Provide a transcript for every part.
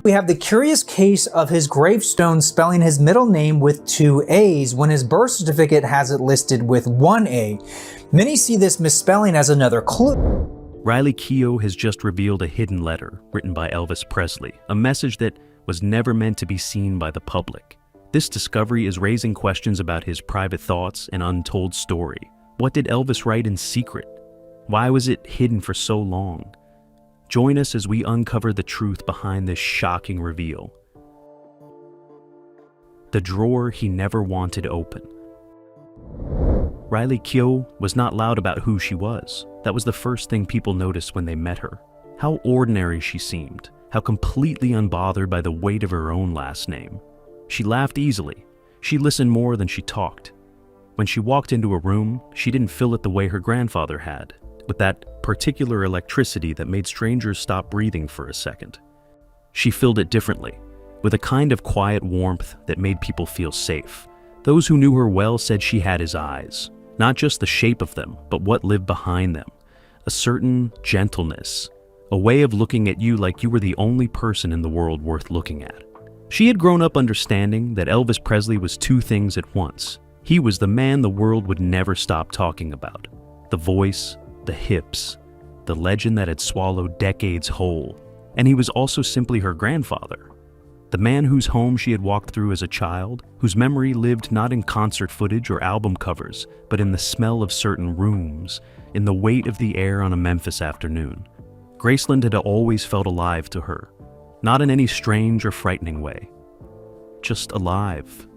We have the curious case of his gravestone spelling his middle name with 2 A's when his birth certificate has it listed with 1 A. Many see this misspelling as another clue. Riley Keough has just revealed a hidden letter written by Elvis Presley, a message that was never meant to be seen by the public. This discovery is raising questions about his private thoughts and untold story. What did Elvis write in secret? Why was it hidden for so long? Join us as we uncover the truth behind this shocking reveal. The drawer he never wanted open. Riley Keough was not loud about who she was. That was the first thing people noticed when they met her. How ordinary she seemed, how completely unbothered by the weight of her own last name. She laughed easily. She listened more than she talked. When she walked into a room, she didn't fill it the way her grandfather had, with that particular electricity that made strangers stop breathing for a second. She filled it differently, with a kind of quiet warmth that made people feel safe. Those who knew her well said she had his eyes, not just the shape of them, but what lived behind them. A certain gentleness, a way of looking at you like you were the only person in the world worth looking at. She had grown up understanding that Elvis Presley was 2 things at once. He was the man the world would never stop talking about. The voice, the hips, the legend that had swallowed decades whole. And he was also simply her grandfather. The man whose home she had walked through as a child, whose memory lived not in concert footage or album covers, but in the smell of certain rooms, in the weight of the air on a Memphis afternoon. Graceland had always felt alive to her, not in any strange or frightening way, just alive.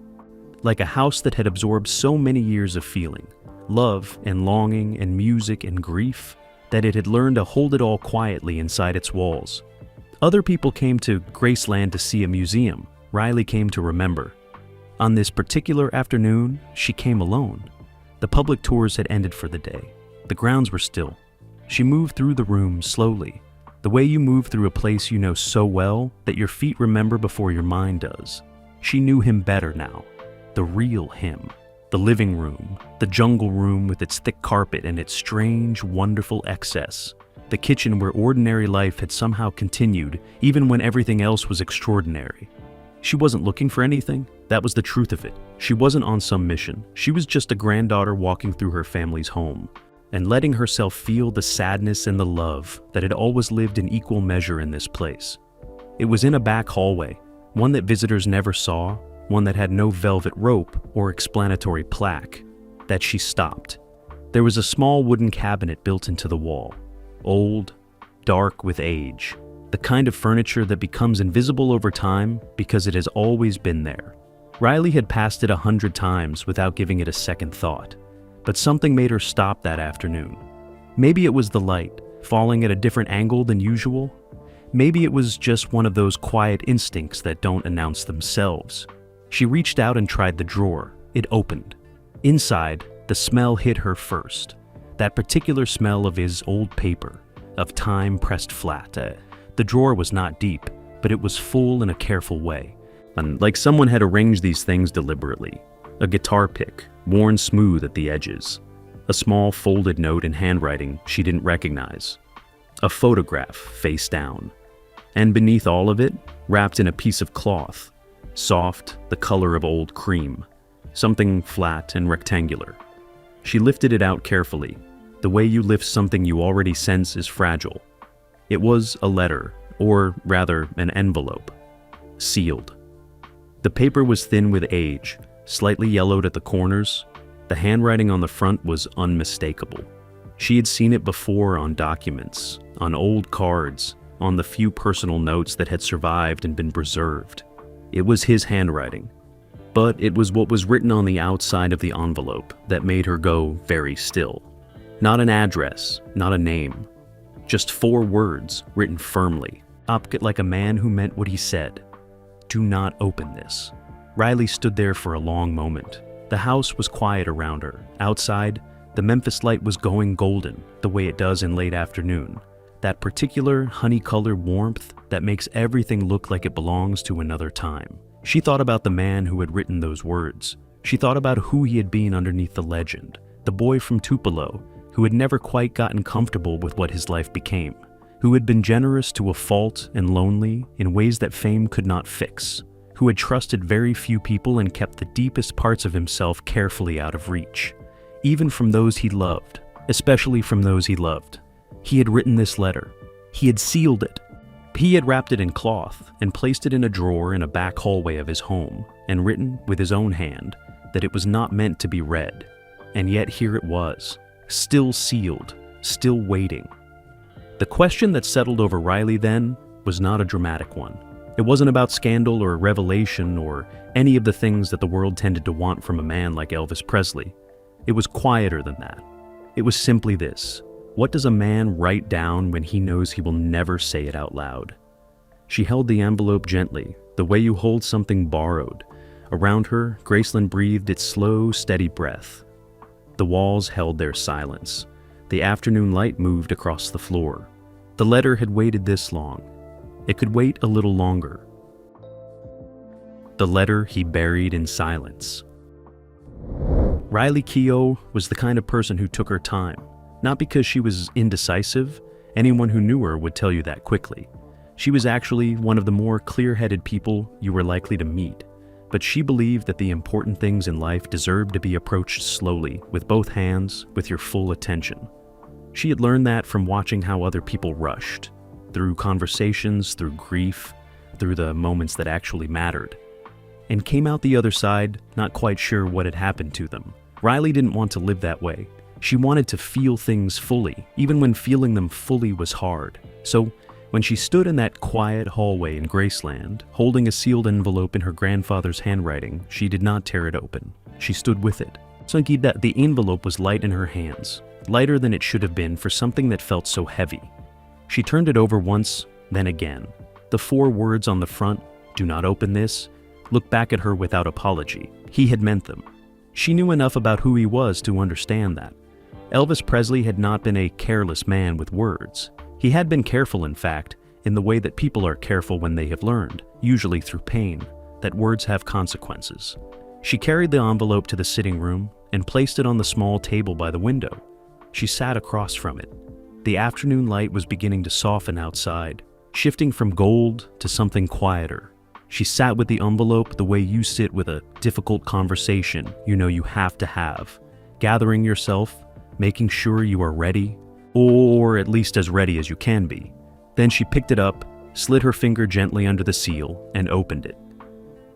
Like a house that had absorbed so many years of feeling, love and longing and music and grief, that it had learned to hold it all quietly inside its walls. Other people came to Graceland to see a museum. Riley came to remember. On this particular afternoon, she came alone. The public tours had ended for the day. The grounds were still. She moved through the room slowly, the way you move through a place you know so well that your feet remember before your mind does. She knew him better now, the real him. The living room, the jungle room with its thick carpet and its strange, wonderful excess. The kitchen where ordinary life had somehow continued, even when everything else was extraordinary. She wasn't looking for anything. That was the truth of it. She wasn't on some mission. She was just a granddaughter walking through her family's home, and letting herself feel the sadness and the love that had always lived in equal measure in this place. It was in a back hallway, one that visitors never saw, one that had no velvet rope or explanatory plaque, that she stopped. There was a small wooden cabinet built into the wall. Old, dark with age, the kind of furniture that becomes invisible over time because it has always been there. Riley had passed it 100 times without giving it a second thought, but something made her stop that afternoon. Maybe it was the light, falling at a different angle than usual. Maybe it was just one of those quiet instincts that don't announce themselves. She reached out and tried the drawer. It opened. Inside, the smell hit her first. That particular smell of his old paper, of time pressed flat. The drawer was not deep, but it was full in a careful way. And like someone had arranged these things deliberately. A guitar pick, worn smooth at the edges. A small folded note in handwriting she didn't recognize. A photograph face down. And beneath all of it, wrapped in a piece of cloth, soft, the color of old cream. Something flat and rectangular. She lifted it out carefully, the way you lift something you already sense is fragile. It was a letter, or rather an envelope, sealed. The paper was thin with age, slightly yellowed at the corners. The handwriting on the front was unmistakable. She had seen it before on documents, on old cards, on the few personal notes that had survived and been preserved. It was his handwriting, but it was what was written on the outside of the envelope that made her go very still. Not an address, not a name, just 4 words written firmly, like a man who meant what he said. Do not open this. Riley stood there for a long moment. The house was quiet around her. Outside, the Memphis light was going golden, the way it does in late afternoon. That particular honey-colored warmth that makes everything look like it belongs to another time. She thought about the man who had written those words. She thought about who he had been underneath the legend, the boy from Tupelo, who had never quite gotten comfortable with what his life became. who had been generous to a fault and lonely in ways that fame could not fix, who had trusted very few people and kept the deepest parts of himself carefully out of reach, even from those he loved, especially from those he loved. He had written this letter. He had sealed it. He had wrapped it in cloth and placed it in a drawer in a back hallway of his home, and written with his own hand that it was not meant to be read. And yet here it was, still sealed, still waiting. The question that settled over Riley then was not a dramatic one. It wasn't about scandal or revelation or any of the things that the world tended to want from a man like Elvis Presley. It was quieter than that. It was simply this: what does a man write down when he knows he will never say it out loud? She held the envelope gently, the way you hold something borrowed. Around her, Graceland breathed its slow, steady breath. The walls held their silence. The afternoon light moved across the floor. The letter had waited this long. It could wait a little longer. The letter he buried in silence. Riley Keough was the kind of person who took her time. Not because she was indecisive. Anyone who knew her would tell you that quickly. She was actually one of the more clear-headed people you were likely to meet. But she believed that the important things in life deserved to be approached slowly, with both hands, with your full attention. She had learned that from watching how other people rushed, through conversations, through grief, through the moments that actually mattered, and came out the other side not quite sure what had happened to them. Riley didn't want to live that way. She wanted to feel things fully, even when feeling them fully was hard. So, when she stood in that quiet hallway in Graceland, holding a sealed envelope in her grandfather's handwriting, she did not tear it open. She stood with it. Sunki that the envelope was light in her hands, lighter than it should have been for something that felt so heavy. She turned it over once, then again. The 4 words on the front, "Do not open this," looked back at her without apology. He had meant them. She knew enough about who he was to understand that. Elvis Presley had not been a careless man with words. He had been careful, in fact, in the way that people are careful when they have learned, usually through pain, that words have consequences. She carried the envelope to the sitting room and placed it on the small table by the window. She sat across from it. The afternoon light was beginning to soften outside, shifting from gold to something quieter. She sat with the envelope the way you sit with a difficult conversation you know you have to have, gathering yourself, making sure you are ready, or at least as ready as you can be. Then she picked it up, slid her finger gently under the seal, and opened it.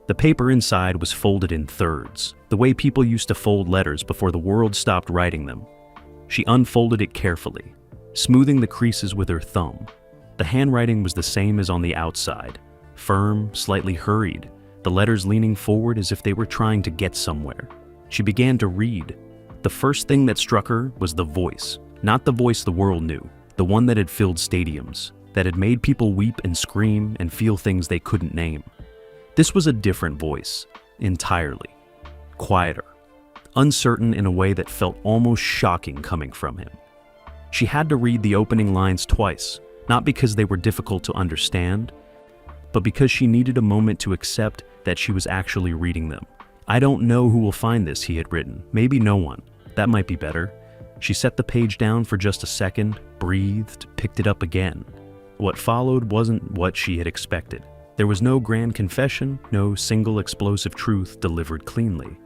The paper inside was folded in thirds, the way people used to fold letters before the world stopped writing them. She unfolded it carefully, smoothing the creases with her thumb. The handwriting was the same as on the outside, firm, slightly hurried, the letters leaning forward as if they were trying to get somewhere. She began to read. The first thing that struck her was the voice, not the voice the world knew, the one that had filled stadiums, that had made people weep and scream and feel things they couldn't name. This was a different voice, entirely. Quieter, uncertain in a way that felt almost shocking coming from him. She had to read the opening lines twice, not because they were difficult to understand, but because she needed a moment to accept that she was actually reading them. "I don't know who will find this," he had written. "Maybe no one. That might be better." She set the page down for just a second, breathed, picked it up again. What followed wasn't what she had expected. There was no grand confession, no single explosive truth delivered cleanly.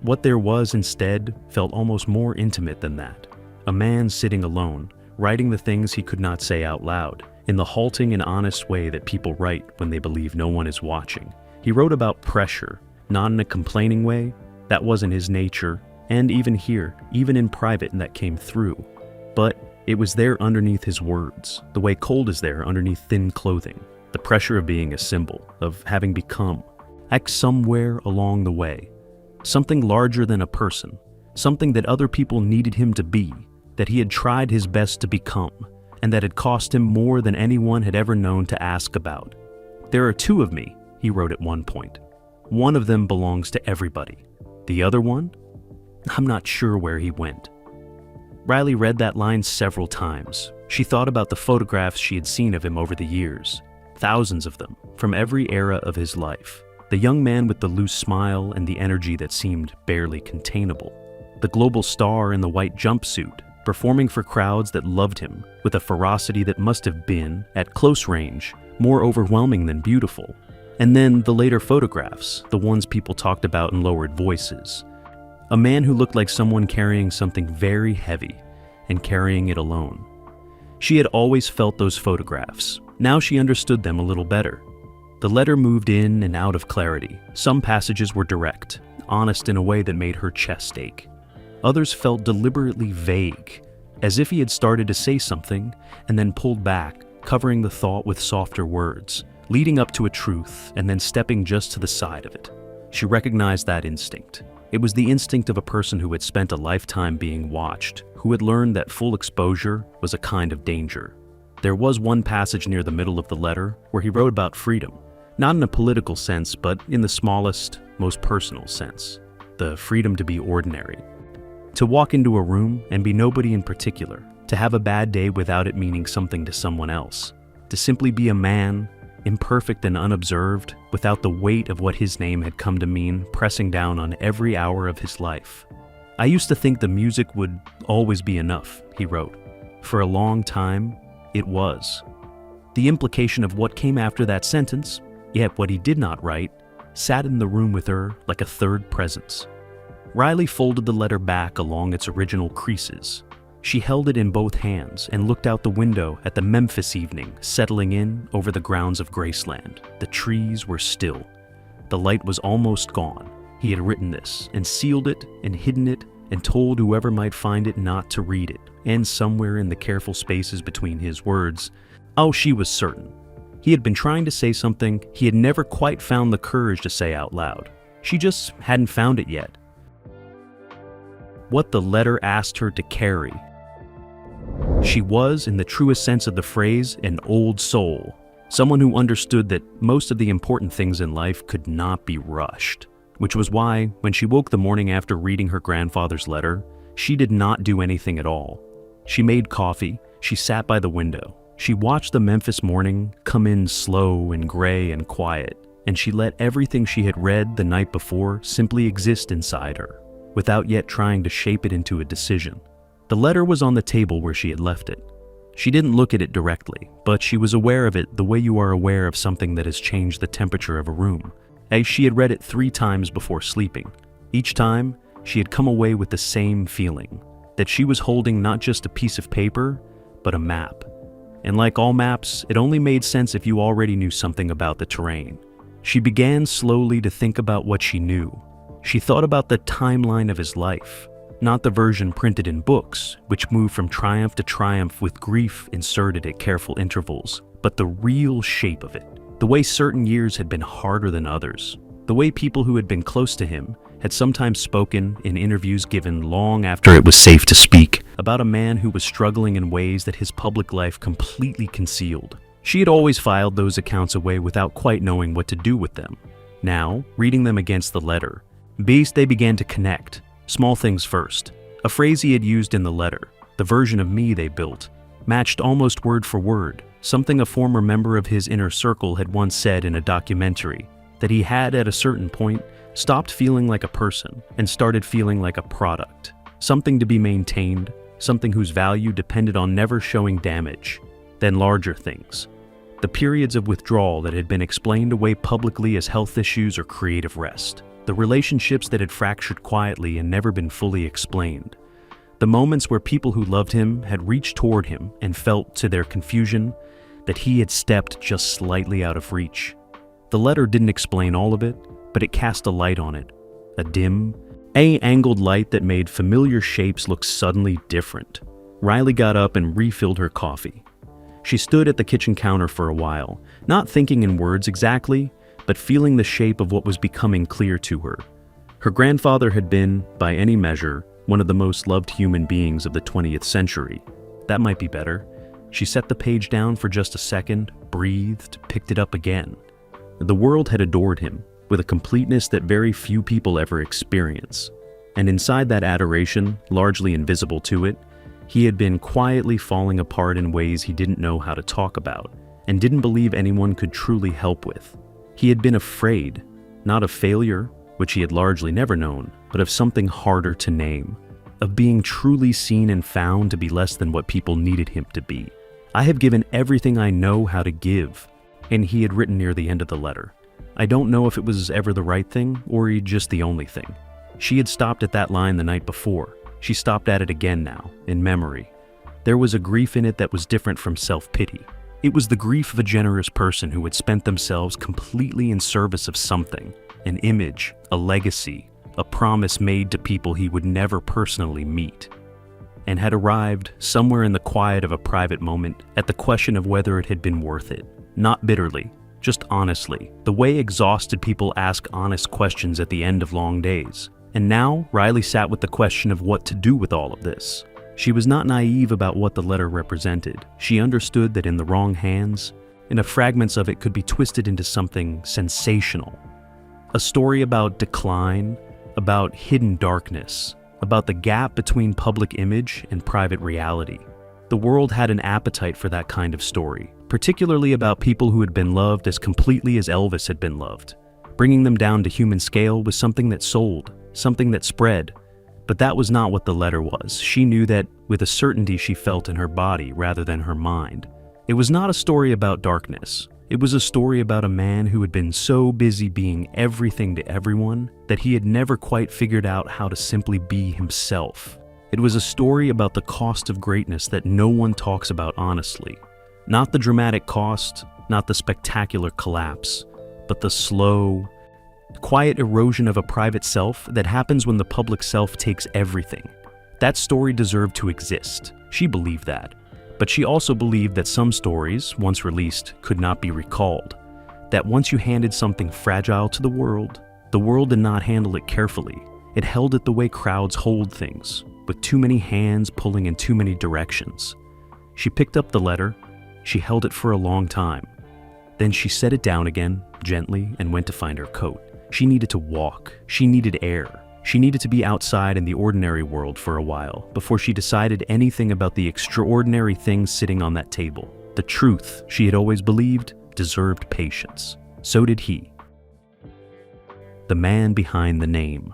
What there was instead felt almost more intimate than that. A man sitting alone, writing the things he could not say out loud, in the halting and honest way that people write when they believe no one is watching. He wrote about pressure, not in a complaining way. That wasn't his nature, and even here, even in private, that came through. But it was there underneath his words, the way cold is there underneath thin clothing. The pressure of being a symbol, of having become, act somewhere along the way. Something larger than a person, something that other people needed him to be, that he had tried his best to become, and that had cost him more than anyone had ever known to ask about. "There are 2 of me," he wrote at one point. "One of them belongs to everybody. The other one? I'm not sure where he went." Riley read that line several times. She thought about the photographs she had seen of him over the years. Thousands of them, from every era of his life. The young man with the loose smile and the energy that seemed barely containable. The global star in the white jumpsuit, performing for crowds that loved him with a ferocity that must have been, at close range, more overwhelming than beautiful. And then the later photographs, the ones people talked about in lowered voices. A man who looked like someone carrying something very heavy and carrying it alone. She had always felt those photographs. Now she understood them a little better. The letter moved in and out of clarity. Some passages were direct, honest in a way that made her chest ache. Others felt deliberately vague, as if he had started to say something and then pulled back, covering the thought with softer words, leading up to a truth and then stepping just to the side of it. She recognized that instinct. It was the instinct of a person who had spent a lifetime being watched, who had learned that full exposure was a kind of danger. There was one passage near the middle of the letter where he wrote about freedom, not in a political sense, but in the smallest, most personal sense, the freedom to be ordinary. To walk into a room and be nobody in particular, to have a bad day without it meaning something to someone else, to simply be a man, imperfect and unobserved, without the weight of what his name had come to mean pressing down on every hour of his life. I used to think the music would always be enough, he wrote. For a long time, it was. The implication of what came after that sentence, yet what he did not write, sat in the room with her like a third presence. Riley folded the letter back along its original creases. She held it in both hands and looked out the window at the Memphis evening settling in over the grounds of Graceland. The trees were still. The light was almost gone. He had written this and sealed it and hidden it and told whoever might find it not to read it. And somewhere in the careful spaces between his words, oh, she was certain. He had been trying to say something he had never quite found the courage to say out loud. She just hadn't found it yet. What the letter asked her to carry. She was, in the truest sense of the phrase, an old soul, someone who understood that most of the important things in life could not be rushed, which was why, when she woke the morning after reading her grandfather's letter, she did not do anything at all. She made coffee, she sat by the window, she watched the Memphis morning come in slow and gray and quiet, and she let everything she had read the night before simply exist inside her, without yet trying to shape it into a decision. The letter was on the table where she had left it. She didn't look at it directly, but she was aware of it the way you are aware of something that has changed the temperature of a room, as she had read it 3 times before sleeping. Each time, she had come away with the same feeling, that she was holding not just a piece of paper, but a map. And like all maps, it only made sense if you already knew something about the terrain. She began slowly to think about what she knew. She thought about the timeline of his life, not the version printed in books, which moved from triumph to triumph with grief inserted at careful intervals, but the real shape of it, the way certain years had been harder than others, the way people who had been close to him had sometimes spoken in interviews given long after it was safe to speak, about a man who was struggling in ways that his public life completely concealed. She had always filed those accounts away without quite knowing what to do with them. Now, reading them against the letter, they began to connect. Small things first. A phrase he had used in the letter, the version of me they built, matched almost word for word, something a former member of his inner circle had once said in a documentary, that he had at a certain point stopped feeling like a person and started feeling like a product, something to be maintained, something whose value depended on never showing damage, then larger things. The periods of withdrawal that had been explained away publicly as health issues or creative rest. The relationships that had fractured quietly and never been fully explained. The moments where people who loved him had reached toward him and felt, to their confusion, that he had stepped just slightly out of reach. The letter didn't explain all of it, but it cast a light on it. A dim, angled light that made familiar shapes look suddenly different. Riley got up and refilled her coffee. She stood at the kitchen counter for a while, not thinking in words exactly, but feeling the shape of what was becoming clear to her. Her grandfather had been, by any measure, one of the most loved human beings of the 20th century. That might be better. She set the page down for just a second, breathed, picked it up again. The world had adored him, with a completeness that very few people ever experience. And inside that adoration, largely invisible to it, he had been quietly falling apart in ways he didn't know how to talk about, and didn't believe anyone could truly help with. He had been afraid, not of failure, which he had largely never known, but of something harder to name. of being truly seen and found to be less than what people needed him to be. I have given everything I know how to give, and he had written near the end of the letter. I don't know if it was ever the right thing or just the only thing. She had stopped at that line the night before. She stopped at it again now, in memory. There was a grief in it that was different from self-pity. It was the grief of a generous person who had spent themselves completely in service of something, an image, a legacy, a promise made to people he would never personally meet, and had arrived, somewhere in the quiet of a private moment, at the question of whether it had been worth it. Not bitterly, just honestly, the way exhausted people ask honest questions at the end of long days. And now, Riley sat with the question of what to do with all of this. She was not naive about what the letter represented. She understood that in the wrong hands, enough fragments of it could be twisted into something sensational. A story about decline, about hidden darkness, about the gap between public image and private reality. The world had an appetite for that kind of story, particularly about people who had been loved as completely as Elvis had been loved. Bringing them down to human scale was something that sold, something that spread. But that was not what the letter was. She knew that with a certainty she felt in her body rather than her mind. It was not a story about darkness. It was a story about a man who had been so busy being everything to everyone that he had never quite figured out how to simply be himself. It was a story about the cost of greatness that no one talks about honestly. Not the dramatic cost, not the spectacular collapse, but the slow, quiet erosion of a private self that happens when the public self takes everything. That story deserved to exist. She believed that. But she also believed that some stories, once released, could not be recalled. That once you handed something fragile to the world did not handle it carefully. It held it the way crowds hold things, with too many hands pulling in too many directions. She picked up the letter. She held it for a long time. Then she set it down again, gently, and went to find her coat. She needed to walk. She needed air. She needed to be outside in the ordinary world for a while before she decided anything about the extraordinary things sitting on that table. The truth, she had always believed, deserved patience. So did he. The man behind the name.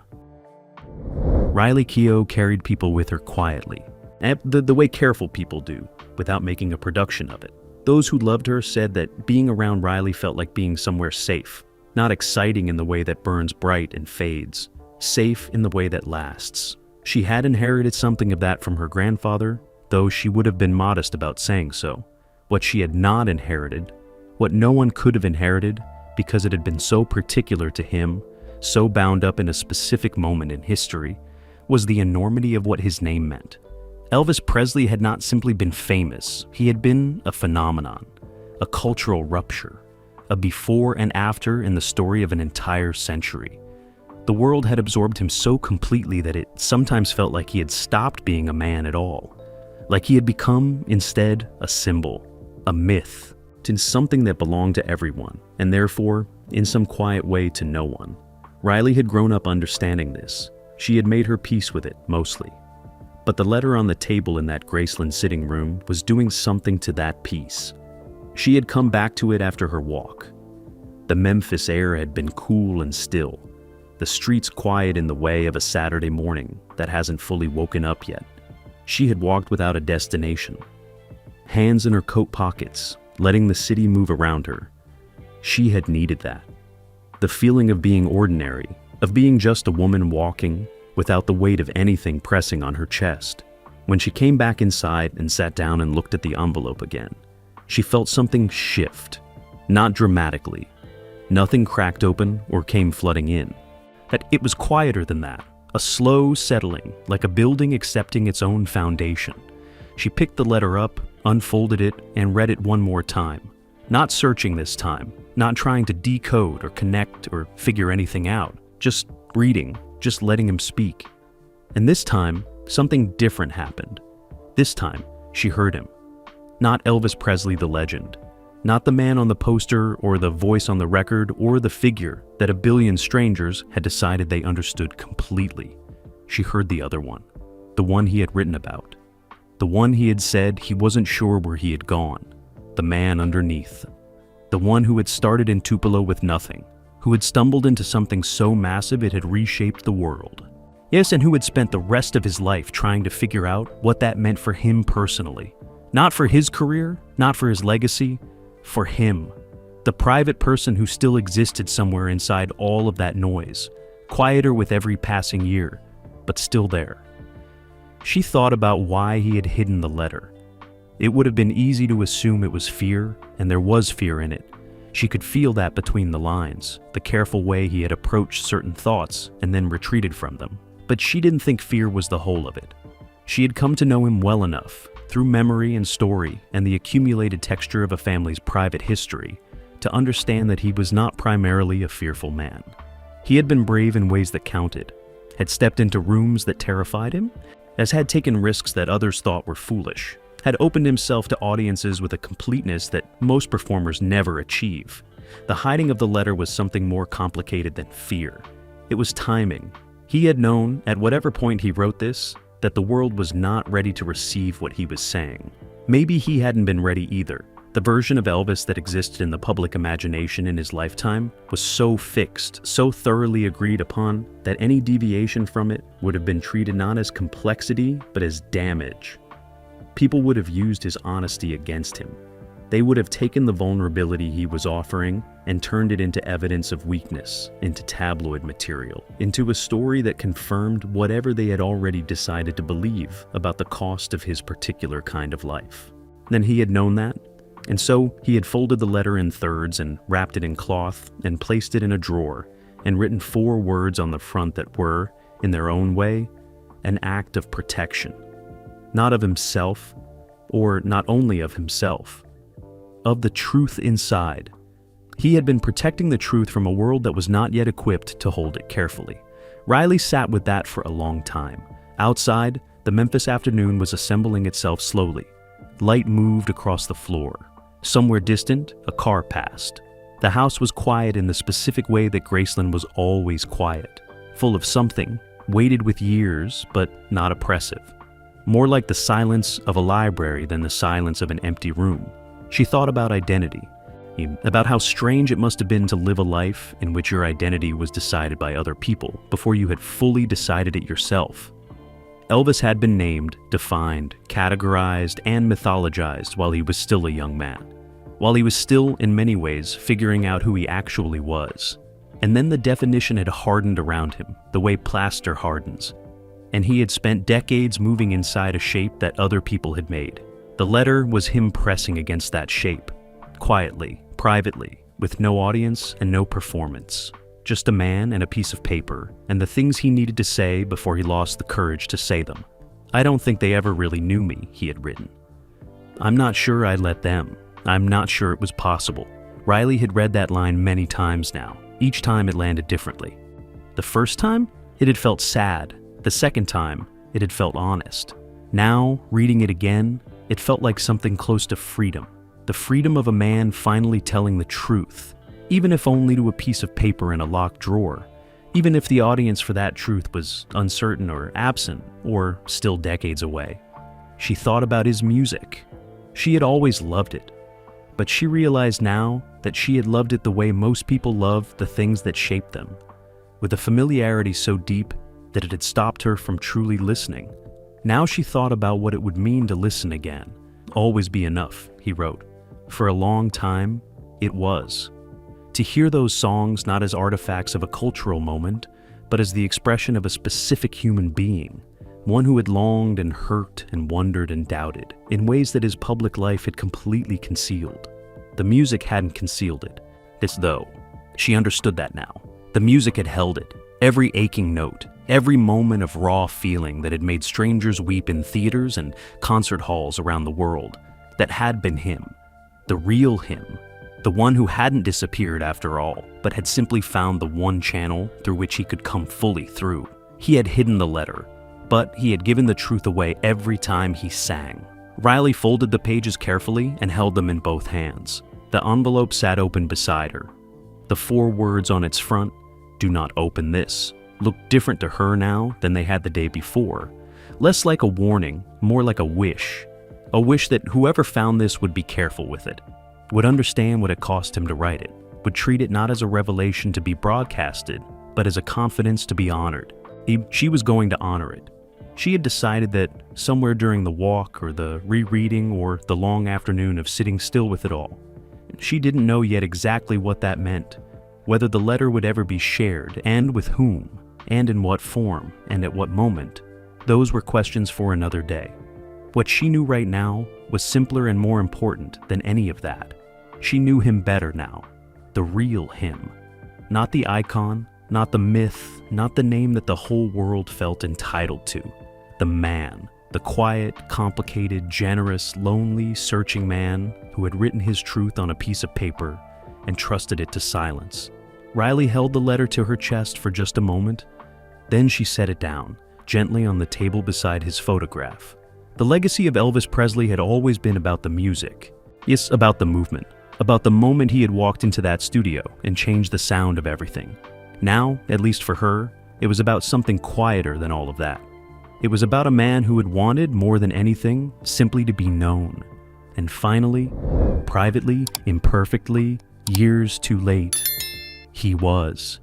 Riley Keough carried people with her quietly, the way careful people do, without making a production of it. Those who loved her said that being around Riley felt like being somewhere safe, not exciting in the way that burns bright and fades. Safe in the way that lasts. She had inherited something of that from her grandfather, though she would have been modest about saying so. What she had not inherited, what no one could have inherited because it had been so particular to him, so bound up in a specific moment in history, was the enormity of what his name meant. Elvis Presley had not simply been famous, he had been a phenomenon, a cultural rupture, a before and after in the story of an entire century. The world had absorbed him so completely that it sometimes felt like he had stopped being a man at all. Like he had become, instead, a symbol, a myth, to something that belonged to everyone, and therefore, in some quiet way, to no one. Riley had grown up understanding this. She had made her peace with it, mostly. But the letter on the table in that Graceland sitting room was doing something to that peace. She had come back to it after her walk. The Memphis air had been cool and still. The streets quiet in the way of a Saturday morning that hasn't fully woken up yet. She had walked without a destination. Hands in her coat pockets, letting the city move around her. She had needed that. The feeling of being ordinary, of being just a woman walking without the weight of anything pressing on her chest. When she came back inside and sat down and looked at the envelope again, she felt something shift, not dramatically. Nothing cracked open or came flooding in. That it was quieter than that, a slow settling, like a building accepting its own foundation. She picked the letter up, unfolded it, and read it one more time. Not searching this time, not trying to decode or connect or figure anything out, just reading, just letting him speak. And this time, something different happened. This time, she heard him. Not Elvis Presley the legend. Not the man on the poster or the voice on the record or the figure that a billion strangers had decided they understood completely. She heard the other one, the one he had written about, the one he had said he wasn't sure where he had gone, the man underneath, the one who had started in Tupelo with nothing, who had stumbled into something so massive it had reshaped the world. Yes, and who had spent the rest of his life trying to figure out what that meant for him personally. Not for his career, not for his legacy, for him. The private person who still existed somewhere inside all of that noise, quieter with every passing year, but still there. She thought about why he had hidden the letter. It would have been easy to assume it was fear, and there was fear in it. She could feel that between the lines, the careful way he had approached certain thoughts and then retreated from them. But she didn't think fear was the whole of it. She had come to know him well enough, through memory and story and the accumulated texture of a family's private history, to understand that he was not primarily a fearful man. He had been brave in ways that counted, had stepped into rooms that terrified him, had taken risks that others thought were foolish, had opened himself to audiences with a completeness that most performers never achieve. The hiding of the letter was something more complicated than fear. It was timing. He had known, at whatever point he wrote this, that the world was not ready to receive what he was saying. Maybe he hadn't been ready either. The version of Elvis that existed in the public imagination in his lifetime was so fixed, so thoroughly agreed upon, that any deviation from it would have been treated not as complexity, but as damage. People would have used his honesty against him. They would have taken the vulnerability he was offering and turned it into evidence of weakness, into tabloid material, into a story that confirmed whatever they had already decided to believe about the cost of his particular kind of life. Then he had known that, and so he had folded the letter in thirds and wrapped it in cloth and placed it in a drawer and written 4 words on the front that were, in their own way, an act of protection. Not of himself, or not only of himself, of the truth inside. He had been protecting the truth from a world that was not yet equipped to hold it carefully. Riley sat with that for a long time. Outside, the Memphis afternoon was assembling itself slowly. Light moved across the floor. Somewhere distant, a car passed. The house was quiet in the specific way that Graceland was always quiet, full of something, weighted with years, but not oppressive. More like the silence of a library than the silence of an empty room. She thought about identity, about how strange it must have been to live a life in which your identity was decided by other people before you had fully decided it yourself. Elvis had been named, defined, categorized, and mythologized while he was still a young man, while he was still, in many ways, figuring out who he actually was. And then the definition had hardened around him, the way plaster hardens, and he had spent decades moving inside a shape that other people had made. The letter was him pressing against that shape, quietly, privately, with no audience and no performance. Just a man and a piece of paper, and the things he needed to say before he lost the courage to say them. "I don't think they ever really knew me," he had written. "I'm not sure I let them. I'm not sure it was possible." Riley had read that line many times now. Each time it landed differently. The first time, it had felt sad. The second time, it had felt honest. Now, reading it again, it felt like something close to freedom. The freedom of a man finally telling the truth, even if only to a piece of paper in a locked drawer, even if the audience for that truth was uncertain or absent, or still decades away. She thought about his music. She had always loved it, but she realized now that she had loved it the way most people love the things that shaped them, with a familiarity so deep that it had stopped her from truly listening. Now she thought about what it would mean to listen again. "Always be enough," he wrote. For a long time, it was. To hear those songs not as artifacts of a cultural moment, but as the expression of a specific human being, one who had longed and hurt and wondered and doubted, in ways that his public life had completely concealed. The music hadn't concealed it. This though, she understood that now. The music had held it, every aching note, every moment of raw feeling that had made strangers weep in theaters and concert halls around the world, that had been him, the real him, the one who hadn't disappeared after all, but had simply found the one channel through which he could come fully through. He had hidden the letter, but he had given the truth away every time he sang. Riley folded the pages carefully and held them in both hands. The envelope sat open beside her. The 4 words on its front, "Do not open this," looked different to her now than they had the day before. Less like a warning, more like a wish. A wish that whoever found this would be careful with it, would understand what it cost him to write it, would treat it not as a revelation to be broadcasted, but as a confidence to be honored. She was going to honor it. She had decided that somewhere during the walk or the rereading or the long afternoon of sitting still with it all, she didn't know yet exactly what that meant, whether the letter would ever be shared, and with whom, and in what form, and at what moment. Those were questions for another day. What she knew right now was simpler and more important than any of that. She knew him better now, the real him. Not the icon, not the myth, not the name that the whole world felt entitled to. The man, the quiet, complicated, generous, lonely, searching man who had written his truth on a piece of paper and trusted it to silence. Riley held the letter to her chest for just a moment. Then she set it down, gently on the table beside his photograph. The legacy of Elvis Presley had always been about the music. Yes, about the movement. About the moment he had walked into that studio and changed the sound of everything. Now, at least for her, it was about something quieter than all of that. It was about a man who had wanted, more than anything, simply to be known. And finally, privately, imperfectly, years too late, he was.